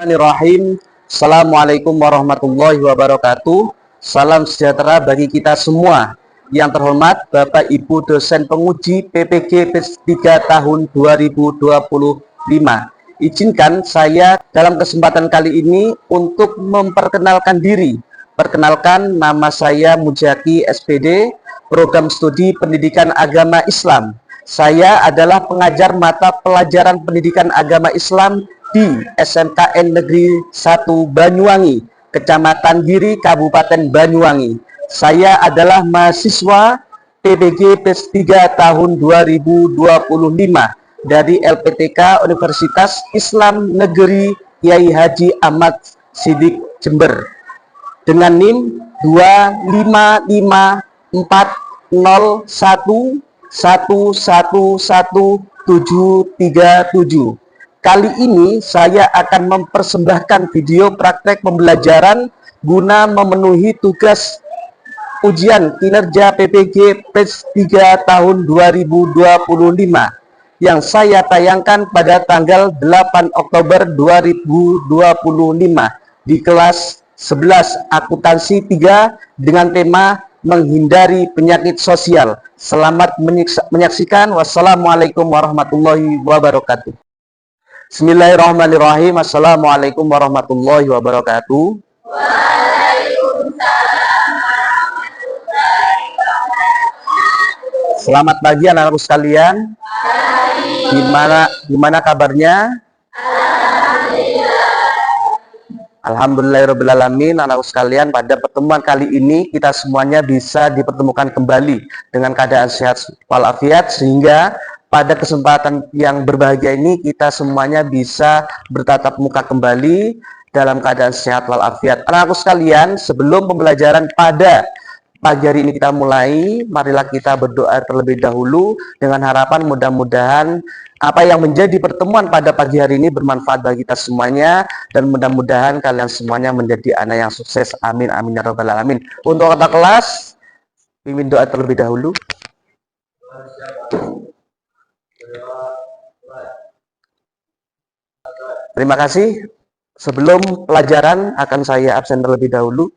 Bismillahirrahmanirrahim. Assalamualaikum warahmatullahi wabarakatuh. Salam sejahtera bagi kita semua. Yang terhormat Bapak Ibu dosen penguji PPG PES 3 tahun 2025. Izinkan saya dalam kesempatan kali ini untuk memperkenalkan diri. Perkenalkan, nama saya Mujaki SPD, Program Studi Pendidikan Agama Islam. Saya adalah pengajar mata pelajaran pendidikan agama Islam di SMKN Negeri 1 Banyuwangi, Kecamatan Giri, Kabupaten Banyuwangi. Saya adalah mahasiswa PPG PES 3 tahun 2025 dari LPTK Universitas Islam Negeri Kiai Haji Ahmad Siddiq Jember dengan NIM 25540111737. Kali ini saya akan mempersembahkan video praktek pembelajaran guna memenuhi tugas ujian kinerja PPG PES 3 tahun 2025 yang saya tayangkan pada tanggal 8 Oktober 2025 di kelas 11 akuntansi 3 dengan tema menghindari penyakit sosial. Selamat menyaksikan. Wassalamualaikum warahmatullahi wabarakatuh. Bismillahirrahmanirrahim. Assalamualaikum warahmatullahi wabarakatuh. Selamat pagi anak-anakku sekalian. Gimana kabarnya? Alhamdulillahirrahmanirrahim. Anak-anakku sekalian, pada pertemuan kali ini kita semuanya bisa dipertemukan kembali dengan keadaan sehat walafiat, sehingga pada kesempatan yang berbahagia ini kita semuanya bisa bertatap muka kembali dalam keadaan sehat walafiat. Anak-anakku sekalian, sebelum pembelajaran pada pagi hari ini kita mulai, marilah kita berdoa terlebih dahulu dengan harapan mudah-mudahan apa yang menjadi pertemuan pada pagi hari ini bermanfaat bagi kita semuanya, dan mudah-mudahan kalian semuanya menjadi anak yang sukses. Amin amin ya rabbal alamin. Untuk kata kelas, pimpin doa terlebih dahulu. Terima kasih. Sebelum pelajaran akan saya absen terlebih dahulu.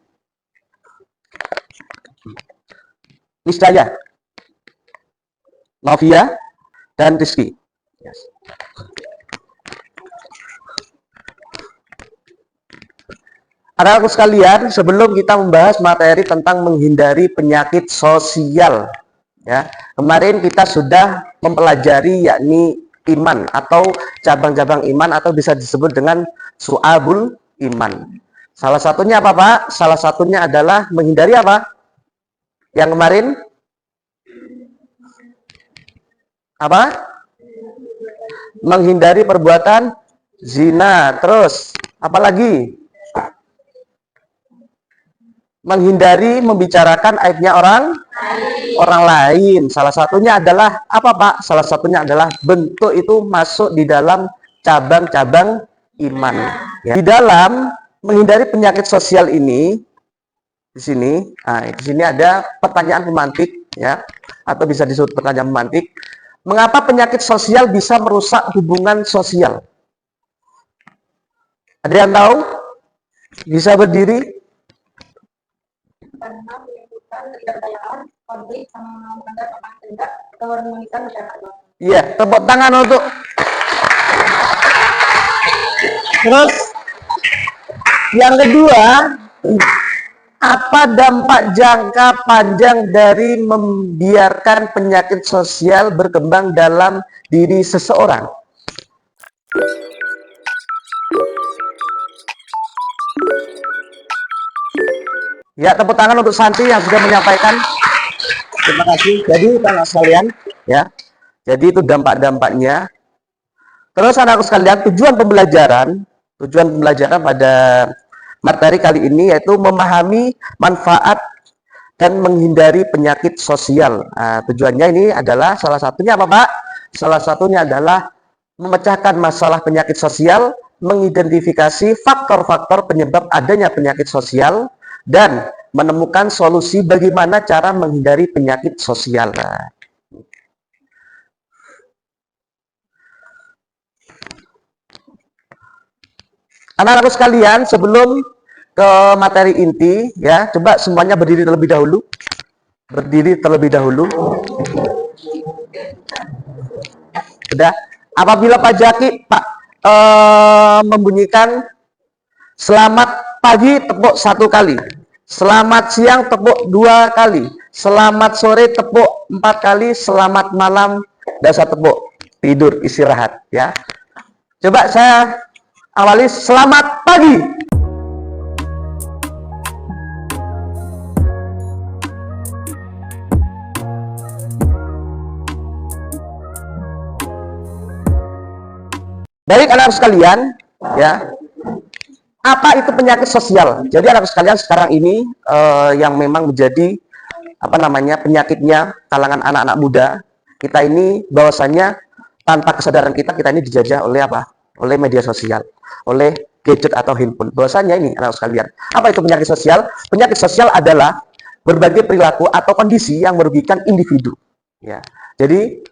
Niscaya, Novia, dan Rizky. Yes. Anak-anakku sekalian, sebelum kita membahas materi tentang menghindari penyakit sosial, ya, kemarin kita sudah mempelajari yakni iman atau cabang-cabang iman, atau bisa disebut dengan su'abul iman. Salah satunya apa, Pak? Salah satunya adalah menghindari apa? Yang kemarin apa? Menghindari perbuatan zina. Terus apa lagi? Menghindari membicarakan aibnya orang lain. Salah satunya adalah apa, Pak? Salah satunya adalah bentuk itu masuk di dalam cabang-cabang iman. Ya. Di dalam menghindari penyakit sosial ini, di sini ada pertanyaan pemantik, ya, atau bisa disebut pertanyaan pemantik. Mengapa penyakit sosial bisa merusak hubungan sosial? Ada yang tahu? Bisa berdiri? Iya, tepuk tangan untuk. Terus yang kedua, apa dampak jangka panjang dari membiarkan penyakit sosial berkembang dalam diri seseorang? Ya, tepuk tangan untuk Santi yang sudah menyampaikan. Terima kasih. Jadi, anak sekalian, ya. Jadi itu dampak-dampaknya. Terus anak sekalian, tujuan pembelajaran pada materi kali ini yaitu memahami manfaat dan menghindari penyakit sosial. Nah, tujuannya ini adalah salah satunya apa, Pak? Salah satunya adalah memecahkan masalah penyakit sosial, mengidentifikasi faktor-faktor penyebab adanya penyakit sosial, dan menemukan solusi bagaimana cara menghindari penyakit sosial. Anak-anakku sekalian, sebelum ke materi inti, ya, coba semuanya berdiri terlebih dahulu. Berdiri terlebih dahulu. Sudah. Apabila Pak Jaki, membunyikan selamat pagi, tepuk 1 kali. Selamat siang, tepuk 2 kali. Selamat sore, tepuk 4 kali. Selamat malam, tidak usah tepuk. Tidur, istirahat, ya. Coba saya awali, selamat pagi. Baik anak-anak sekalian, ya. Apa itu penyakit sosial? Jadi anak-anak sekalian sekarang ini yang memang menjadi penyakitnya kalangan anak-anak muda, kita ini bahwasannya tanpa kesadaran kita ini dijajah oleh apa? Oleh media sosial, oleh gadget atau handphone. Bahwasanya ini anak sekalian, apa itu penyakit sosial? Penyakit sosial adalah berbagai perilaku atau kondisi yang merugikan individu. Ya, jadi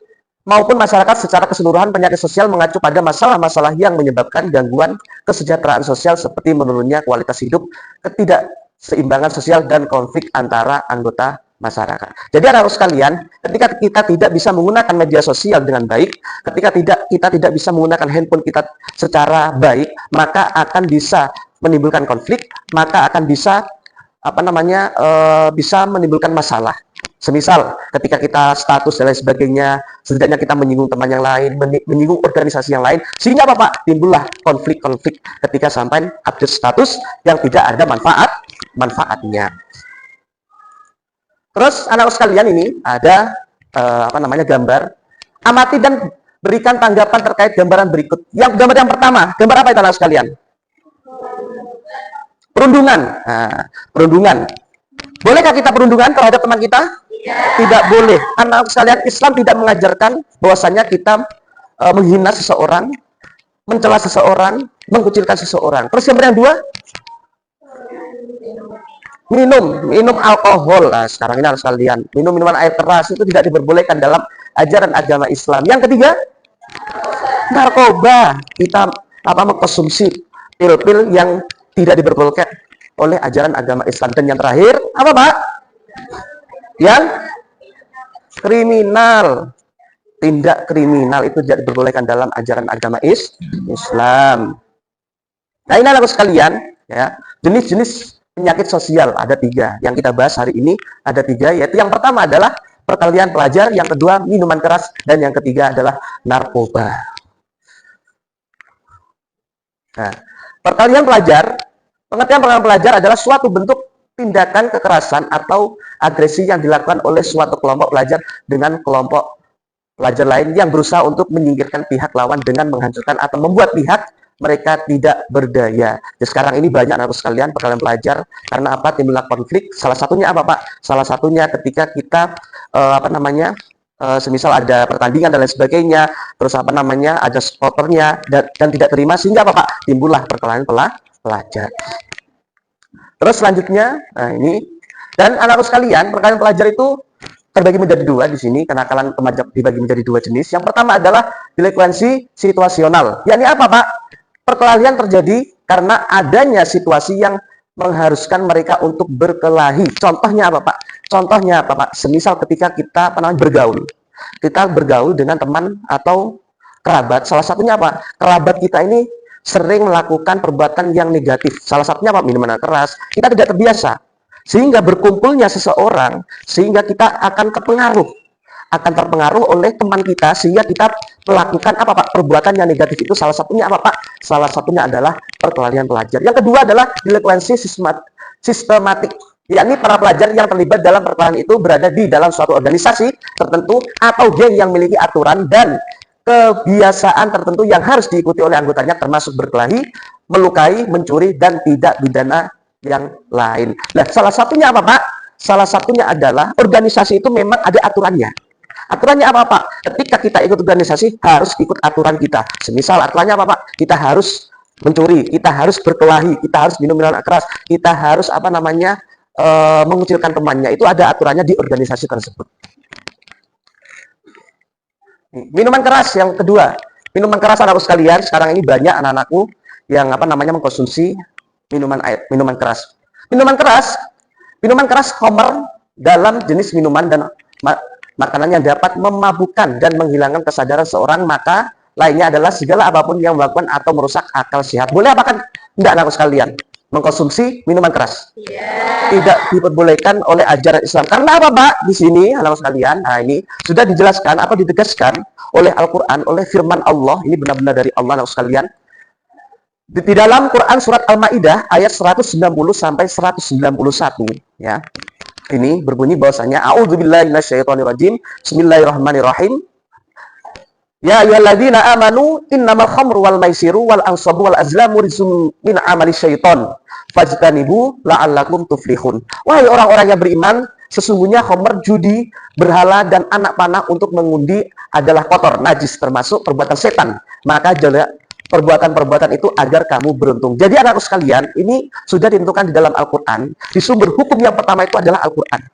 maupun masyarakat secara keseluruhan. Penyakit sosial mengacu pada masalah-masalah yang menyebabkan gangguan kesejahteraan sosial seperti menurunnya kualitas hidup, ketidakseimbangan sosial, dan konflik antara anggota masyarakat. Jadi anak-anak sekalian, ketika kita tidak bisa menggunakan media sosial dengan baik, ketika kita tidak bisa menggunakan handphone kita secara baik, maka akan bisa menimbulkan konflik, maka akan bisa bisa menimbulkan masalah. Semisal ketika kita status dan lain sebagainya, setidaknya kita menyinggung teman yang lain, menyinggung organisasi yang lain, sehingga apa Pak? Timbullah konflik-konflik ketika sampai update status yang tidak ada manfaatnya. Terus anak sekalian, ini ada gambar. Amati dan berikan tanggapan terkait gambaran berikut. Gambar yang pertama, gambar apa itu anak sekalian? Perundungan. Nah, perundungan. Bolehkah kita perundungan terhadap teman kita? Tidak boleh. Anak sekalian, Islam tidak mengajarkan bahwasanya kita menghina seseorang, mencela seseorang, mengkucilkan seseorang. Terus gambar yang dua, minum alkohol. Nah, sekarang ini anak sekalian, minum minuman air keras itu tidak diperbolehkan dalam ajaran agama Islam. Yang ketiga, narkoba. Kita mengkonsumsi pil-pil yang tidak diperbolehkan oleh ajaran agama Islam. Dan yang terakhir, apa Pak? Yang kriminal. Tindak kriminal itu tidak diperbolehkan dalam ajaran agama Islam. Nah, ini anak sekalian, ya, jenis-jenis penyakit sosial ada 3. Yang kita bahas hari ini ada 3, yaitu yang pertama adalah perkelahian pelajar, yang kedua minuman keras, dan yang ketiga adalah narkoba. Nah, perkelahian pelajar, pengertian perkelahian pelajar adalah suatu bentuk tindakan kekerasan atau agresi yang dilakukan oleh suatu kelompok pelajar dengan kelompok pelajar lain yang berusaha untuk menyingkirkan pihak lawan dengan menghancurkan atau membuat pihak mereka tidak berdaya. Jadi sekarang ini banyak anak sekalian perkelahian pelajar karena apa? Timbullah konflik. Salah satunya apa Pak? Salah satunya ketika kita semisal ada pertandingan dan lain sebagainya, terus ada supporternya dan tidak terima, sehingga apa Pak? Timbullah perkelahian pelajar. Terus selanjutnya, nah ini, dan anak sekalian, perkelahian pelajar itu terbagi menjadi 2 di sini. Kenakalan remaja dibagi menjadi 2 jenis. Yang pertama adalah delinkuensi situasional. Yakni apa Pak? Perkelahian terjadi karena adanya situasi yang mengharuskan mereka untuk berkelahi. Contohnya apa Pak? Contohnya apa Pak? Semisal ketika kita bergaul. Kita bergaul dengan teman atau kerabat. Salah satunya apa? Kerabat kita ini sering melakukan perbuatan yang negatif. Salah satunya apa? Minuman keras. Kita tidak terbiasa. Sehingga berkumpulnya seseorang, sehingga kita akan terpengaruh oleh teman kita, sehingga kita melakukan apa Pak? Perbuatan yang negatif itu. Salah satunya apa Pak? Salah satunya adalah perkelahian pelajar. Yang kedua adalah delinkuensi sistematik. Yakni para pelajar yang terlibat dalam perkelahian itu berada di dalam suatu organisasi tertentu atau geng yang memiliki aturan dan kebiasaan tertentu yang harus diikuti oleh anggotanya, termasuk berkelahi, melukai, mencuri, dan tidak pidana yang lain. Nah, salah satunya apa Pak? Salah satunya adalah organisasi itu memang ada aturannya. Aturannya apa Pak? Ketika kita ikut organisasi harus ikut aturan kita. Semisal aturannya apa Pak? Kita harus mencuri, kita harus berkelahi, kita harus minum minuman keras, kita harus mengucilkan temannya. Itu ada aturannya di organisasi tersebut. Minuman keras yang kedua. Minuman keras anak-anakku sekalian, sekarang ini banyak anak-anakku yang apa namanya mengkonsumsi minuman keras. Minuman keras khamr dalam jenis minuman dan makanan yang dapat memabukkan dan menghilangkan kesadaran seorang, maka lainnya adalah segala apapun yang melakukan atau merusak akal sehat. Boleh apa kan? Tidak, anak sekalian, mengkonsumsi minuman keras. Tidak diperbolehkan oleh ajaran Islam. Karena apa, Pak? Di sini, anak sekalian, nah ini sudah dijelaskan atau ditegaskan oleh Al-Quran, oleh firman Allah. Ini benar-benar dari Allah, anak sekalian. Di dalam Quran surat Al-Maidah ayat 190 sampai 191, ya. Ini berbunyi bahwasanya a'udzubillahi minasyaitonirrajim. Bismillahirrahmanirrahim. Ya ayyuhalladzina amanu innamal khamru wal maisiru wal ansabu wal azlamu rizqun min amali syaiton fajtanibu la'allakum tuflihun. Wahai orang-orang yang beriman, sesungguhnya khamr, judi, berhala dan anak panah untuk mengundi adalah kotor, najis, termasuk perbuatan setan. Maka perbuatan-perbuatan itu agar kamu beruntung. Jadi anak-anak sekalian, ini sudah ditentukan di dalam Al-Quran. Di sumber hukum yang pertama itu adalah Al-Quran.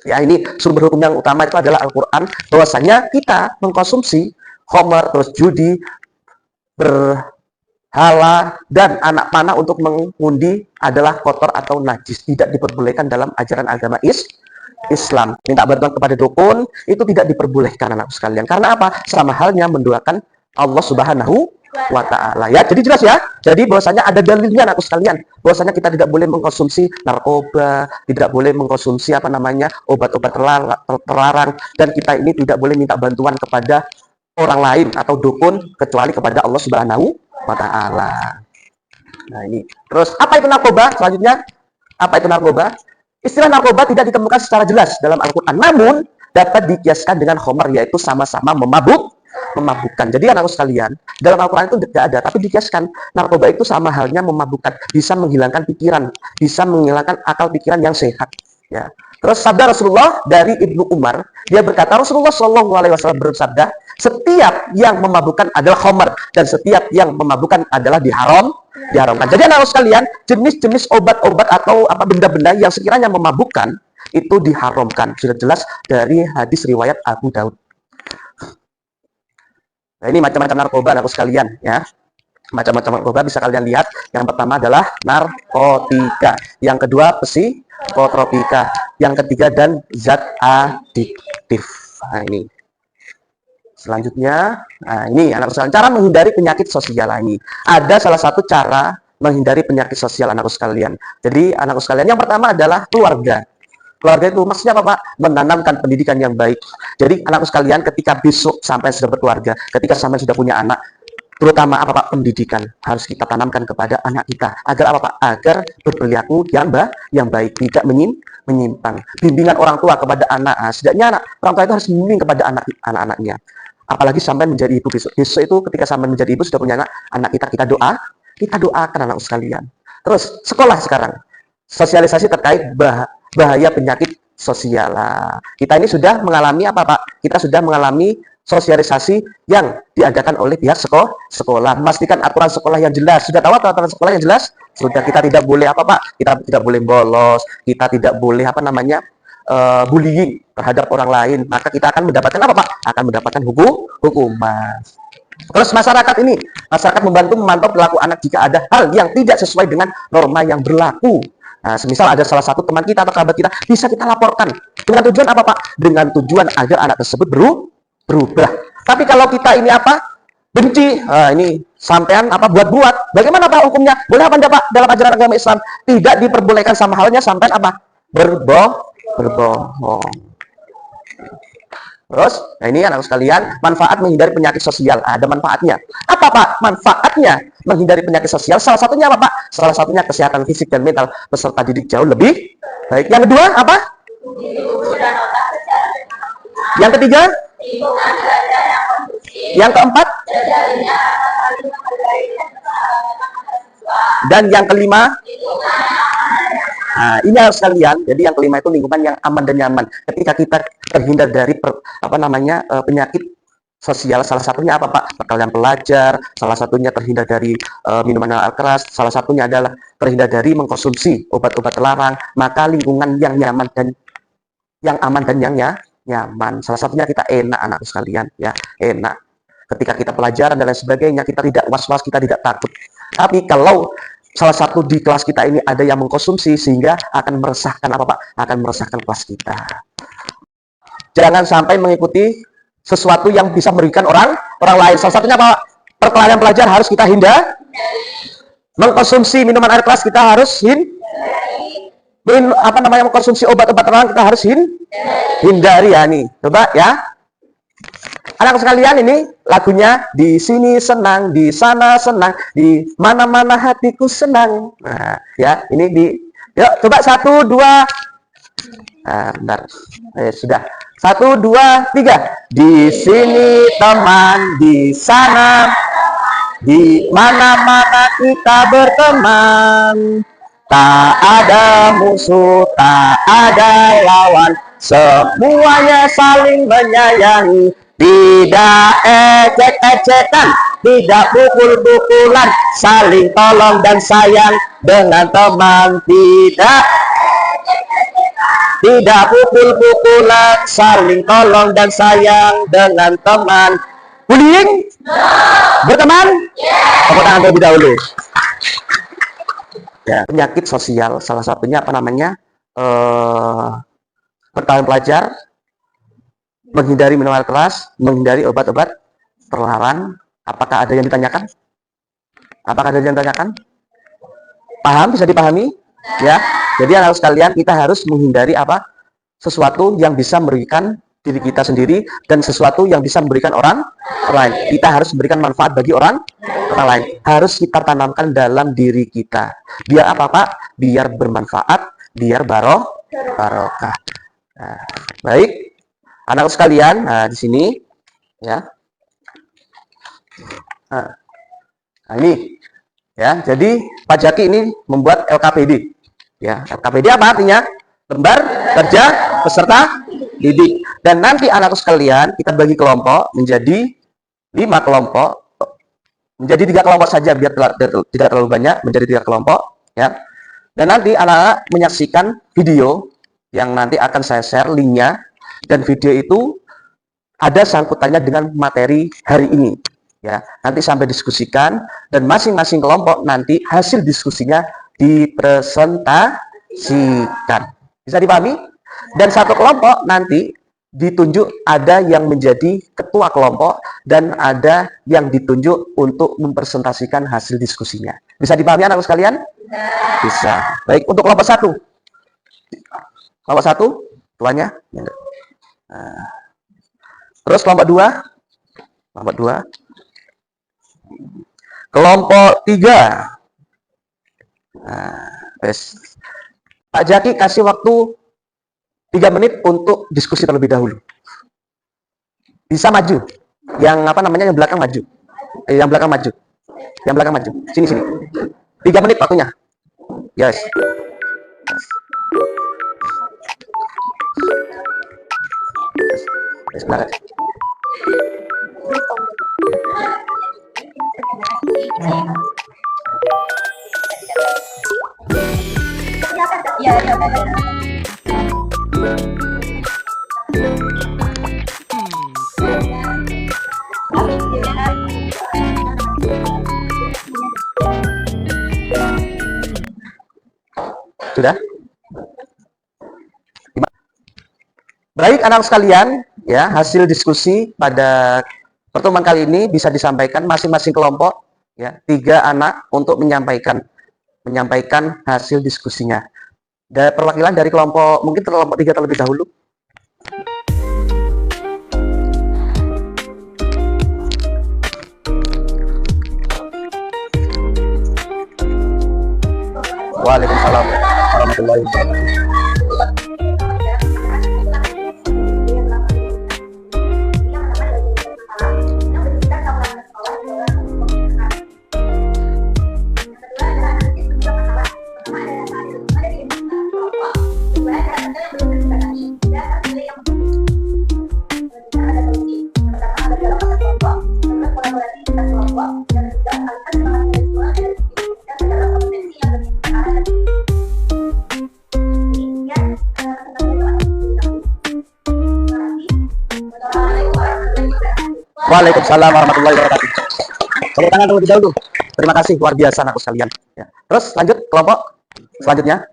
Ya, ini sumber hukum yang utama itu adalah Al-Quran. Bahwasanya kita mengkonsumsi khamr, terus judi, berhala, dan anak panah untuk mengundi adalah kotor atau najis. Tidak diperbolehkan dalam ajaran agama Islam. Minta bantuan kepada dukun itu tidak diperbolehkan, anak sekalian. Karena apa? Sama halnya mendoakan Allah Subhanahu wa ta'ala, ya. Jadi jelas ya. Jadi bahwasanya ada dalilnya, anak sekalian, bahwasanya kita tidak boleh mengkonsumsi narkoba, tidak boleh mengkonsumsi apa namanya obat-obat terlarang, dan kita ini tidak boleh minta bantuan kepada orang lain atau dukun kecuali kepada Allah Subhanahu wa ta'ala. Nah, ini. Terus apa itu narkoba? Selanjutnya, apa itu narkoba? Istilah narkoba tidak ditemukan secara jelas dalam Al-Quran, namun dapat dikiaskan dengan khamr, yaitu sama-sama memabukkan. Jadi anak sekalian, dalam Al-Quran itu tidak ada, tapi dikiaskan. Narkoba itu sama halnya memabukkan, bisa menghilangkan pikiran, bisa menghilangkan akal pikiran yang sehat, ya. Terus sabda Rasulullah dari Ibnu Umar, dia berkata, Rasulullah Shallallahu Alaihi Wasallam bersabda, setiap yang memabukkan adalah khamr, dan setiap yang memabukkan adalah diharamkan. Jadi anak sekalian, jenis-jenis obat-obat atau apa benda-benda yang sekiranya memabukkan itu diharamkan. Sudah jelas dari hadis riwayat Abu Daud. Nah, ini macam-macam narkoba, anak sekalian, ya. Macam-macam narkoba bisa kalian lihat. Yang pertama adalah narkotika, yang kedua psikotropika, yang ketiga dan zat adiktif. Nah, ini. Selanjutnya, nah ini anak sekalian, cara menghindari penyakit sosial. Ini ada salah satu cara menghindari penyakit sosial, anak sekalian. Jadi anak sekalian, yang pertama adalah keluarga. Keluarga itu maksudnya apa, Pak? Menanamkan pendidikan yang baik. Jadi anakku sekalian, ketika besok sampai sudah berkeluarga, ketika sampai sudah punya anak, terutama apa, Pak? Pendidikan harus kita tanamkan kepada anak kita. Agar apa, Pak? Agar berperilaku yang baik, tidak menyimpang. Bimbingan orang tua kepada anak. Nah, setidaknya orang tua itu harus membimbing kepada anak-anaknya. Apalagi sampai menjadi ibu besok. Besok itu ketika sampai menjadi ibu sudah punya anak kita doakan anak sekalian. Terus sekolah sekarang, sosialisasi terkait bahaya penyakit sosial. Kita ini sudah mengalami apa, Pak? Kita sudah mengalami sosialisasi yang diadakan oleh pihak sekolah. Memastikan aturan sekolah yang jelas. Sudah tahu aturan sekolah yang jelas? Sudah. Kita tidak boleh apa, Pak? Kita tidak boleh bolos. Kita tidak boleh apa namanya bullying terhadap orang lain. Maka kita akan mendapatkan apa, Pak? Akan mendapatkan hukuman. Terus masyarakat membantu memantau perilaku anak jika ada hal yang tidak sesuai dengan norma yang berlaku. Nah, semisal ada salah satu teman kita atau kerabat kita, bisa kita laporkan. Dengan tujuan apa, Pak? Dengan tujuan agar anak tersebut berubah. Tapi kalau kita ini apa? Benci, ini sampean apa buat-buat. Bagaimana, Pak, hukumnya? Boleh apa enggak, Pak? Dalam ajaran agama Islam tidak diperbolehkan, sama halnya sampean apa? Berbohong. Terus, nah ini anak sekalian, manfaat menghindari penyakit sosial. Ada manfaatnya. Apa, Pak? Manfaatnya menghindari penyakit sosial. Salah satunya apa, Pak? Salah satunya kesehatan fisik dan mental peserta didik jauh lebih baik. Yang kedua, apa? Yang ketiga? Yang keempat? Dan yang kelima? Nah, ini harus sekalian. Jadi yang kelima itu lingkungan yang aman dan nyaman. Ketika kita terhindar dari penyakit sosial, salah satunya apa, Pak? Kalian pelajar, salah satunya terhindar dari minuman keras, salah satunya adalah terhindar dari mengkonsumsi obat-obat terlarang. Maka lingkungan yang nyaman dan yang aman dan yang nyaman. Salah satunya kita enak, anak sekalian, ya, enak. Ketika kita pelajaran dan lain sebagainya, kita tidak was-was, kita tidak takut. Tapi kalau salah satu di kelas kita ini ada yang mengkonsumsi sehingga akan meresahkan apa Pak? Akan meresahkan kelas kita. Jangan sampai mengikuti sesuatu yang bisa merugikan orang lain. Salah satunya apa? Perkelahian pelajar harus kita hindari. Mengkonsumsi minuman air keras kita harus mengkonsumsi obat-obat terlarang kita harus hindari ya nih. Coba ya. Anak sekalian, ini lagunya di sini senang, di sana senang, di mana-mana hatiku senang. Nah, ya, ini yuk coba 1 2. Bentar. Sudah. 1 2 3. Di sini teman, di sana, di mana-mana kita berteman. Tak ada musuh, tak ada lawan, semuanya saling menyayangi. Tidak ecek-ecekan, tidak pukul-pukulan, saling tolong dan sayang dengan teman. Tidak pukul-pukulan, saling tolong dan sayang dengan teman. Bullying? Berteman? Tepuk tangan terlebih dahulu. Ya, penyakit sosial salah satunya apa namanya? Perkelahian pelajar, menghindari minuman keras, menghindari obat-obat terlarang. Apakah ada yang ditanyakan? Paham? Bisa dipahami? Ya. Jadi anak sekalian, kita harus menghindari apa? Sesuatu yang bisa merugikan diri kita sendiri dan sesuatu yang bisa memberikan orang lain. Kita harus memberikan manfaat bagi orang lain. Harus kita tanamkan dalam diri kita. Biar apa Pak? Biar bermanfaat, biar barokah. Nah, baik. Anak sekalian, di sini ya. Nah, ini ya. Jadi Pak Jaki ini membuat LKPD. Ya, LKPD apa artinya? Lembar kerja peserta didik. Dan nanti anak sekalian kita bagi kelompok menjadi 5 kelompok. Menjadi 3 kelompok saja biar tidak terlalu banyak, menjadi 3 kelompok ya. Dan nanti anak-anak menyaksikan video yang nanti akan saya share linknya. Dan video itu ada sangkutannya dengan materi hari ini. Ya, nanti sampai diskusikan dan masing-masing kelompok nanti hasil diskusinya dipresentasikan. Bisa dipahami? Dan satu kelompok nanti ditunjuk ada yang menjadi ketua kelompok dan ada yang ditunjuk untuk mempresentasikan hasil diskusinya. Bisa dipahami anak sekalian? Bisa. Baik, untuk kelompok 1. Kelompok 1, tuanya. Nah. Terus kelompok 2. Kelompok 3. Nah, Pak Jaki kasih waktu 3 menit untuk diskusi terlebih dahulu. Bisa maju. Yang yang belakang maju. Yang belakang maju. Sini. 3 menit waktunya. Yes. Sebentar. Sudah? Baik anak sekalian, ya, hasil diskusi pada pertemuan kali ini bisa disampaikan masing-masing kelompok, ya, 3 anak untuk menyampaikan hasil diskusinya. Dan perwakilan dari kelompok, mungkin kelompok 3 terlebih dahulu. Waalaikumsalam warahmatullahi wabarakatuh. Waalaikumsalam warahmatullahi wabarakatuh. Tepuk tangan terlebih dahulu. Terima kasih, luar biasa anakku sekalian. Ya. Terus lanjut kelompok selanjutnya.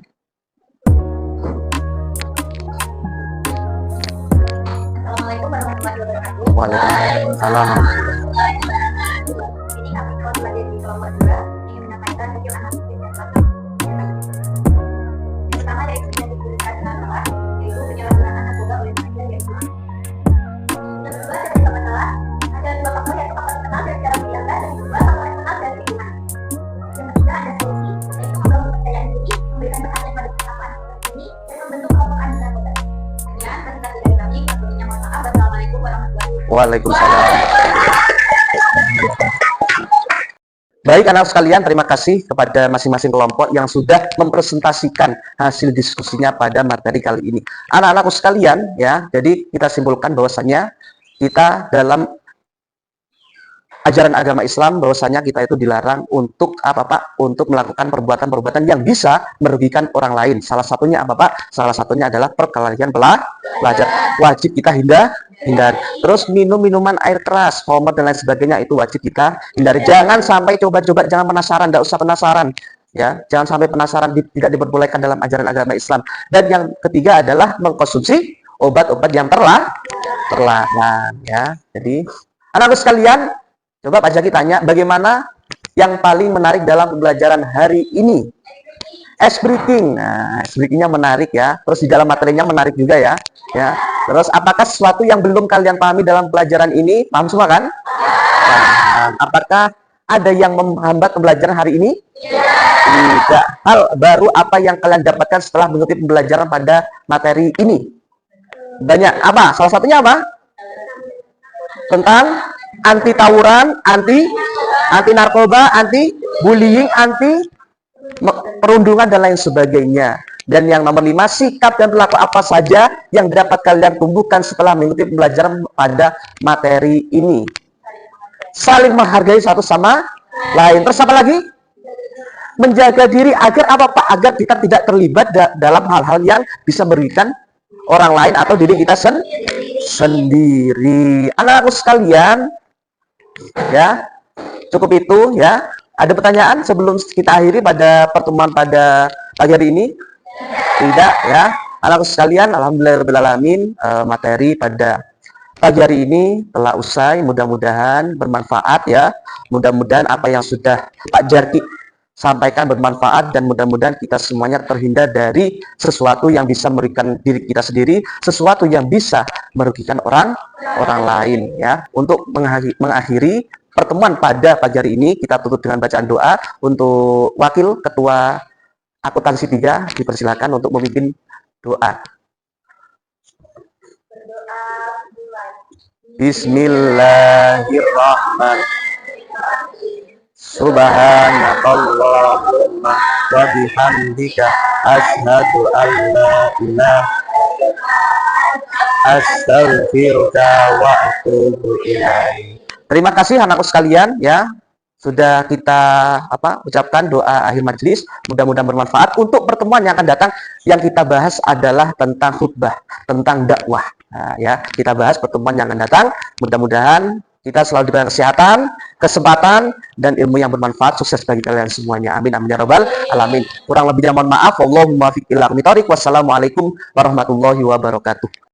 Assalamualaikum warahmatullahi wabarakatuh. Waalaikumsalam. Ini kami kalau belajar di kelompok 2 ingin menyampaikan tujuh anak dan satu. Pertama dari kegiatan diberikan adalah yaitu penyalahgunaan narkoba oleh remaja dan anak. Yang kedua dari masalah ada dua faktor yaitu faktor internal dan secara biasa dan kedua faktor eksternal dan lingkungan. Yang ketiga ada solusi yaitu membangun kepercayaan diri, memberikan perhatian pada kesehatan ini dan membentuk kelompok anti narkoba. Sekian presentasi dari kami. Waktunya mohon maaf. Wassalamualaikum warahmatullahi wabarakatuh. Waalaikumsalam. Baik anak sekalian, terima kasih kepada masing-masing kelompok yang sudah mempresentasikan hasil diskusinya pada materi kali ini. Anak-anakku sekalian, ya, jadi kita simpulkan bahwasanya kita dalam ajaran agama Islam bahwasanya kita itu dilarang untuk apa Pak? Untuk melakukan perbuatan-perbuatan yang bisa merugikan orang lain. Salah satunya apa Pak? Salah satunya adalah perkelahian pelajar. Wajib kita hindari. Terus minum minuman air keras, homer dan lain sebagainya itu wajib kita hindari. Jangan sampai coba-coba, jangan penasaran, tidak usah penasaran. Ya, jangan sampai penasaran, tidak diperbolehkan dalam ajaran agama Islam. Dan yang ketiga adalah mengkonsumsi obat-obat yang terlarang. Ya, jadi anak-anak sekalian, coba Pak Jaki tanya, bagaimana yang paling menarik dalam pembelajaran hari ini? Ice breaking. Nah, ice breakingnya menarik ya. Terus di dalam materinya menarik juga ya. Ya. Terus apakah sesuatu yang belum kalian pahami dalam pelajaran ini? Paham semua kan? Nah, apakah ada yang menghambat pembelajaran hari ini? Tidak. Hal baru apa yang kalian dapatkan setelah mengikuti pembelajaran pada materi ini? Banyak. Apa? Salah satunya apa? Tentang anti tawuran, anti narkoba, anti bullying, anti perundungan dan lain sebagainya. Dan yang nomor 5, sikap dan perilaku apa saja yang dapat kalian tumbuhkan setelah mengikuti pembelajaran pada materi ini. Saling menghargai satu sama lain. Terus apa lagi? Menjaga diri agar apa Pak? Agar kita tidak terlibat dalam hal-hal yang bisa merugikan orang lain atau diri kita sendiri. Anak-anakku sekalian, ya, cukup itu ya. Ada pertanyaan sebelum kita akhiri pada pertemuan pada pagi hari ini? Tidak ya. Anak-anakku sekalian, alhamdulillahirobbilalamin, materi pada pagi hari ini telah usai. Mudah-mudahan bermanfaat ya. Mudah-mudahan apa yang sudah Pak Jarki sampaikan bermanfaat dan mudah-mudahan kita semuanya terhindar dari sesuatu yang bisa merugikan diri kita sendiri, sesuatu yang bisa merugikan orang lain ya. Untuk mengakhiri pertemuan pada pagi hari ini kita tutup dengan bacaan doa. Untuk Wakil Ketua Akuntansi 3 dipersilakan untuk memimpin doa. Bismillahirrahmanirrahim. Subhanakallahumma wa bihamdika asyhadu an la ilaha astaghfiruka wa atubu ilaik. Terima kasih anakku sekalian ya. Sudah kita ucapkan doa akhir majelis. Mudah-mudahan bermanfaat. Untuk pertemuan yang akan datang, yang kita bahas adalah tentang khutbah, tentang dakwah. Nah, ya, kita bahas pertemuan yang akan datang. Mudah-mudahan kita selalu diberikan kesehatan, kesempatan, dan ilmu yang bermanfaat. Sukses bagi kalian semuanya. Amin amin ya rabbal alamin. Kurang lebihnya mohon maaf. Wallahumma fiq ila aqwamit thoriq. Wassalamualaikum warahmatullahi wabarakatuh.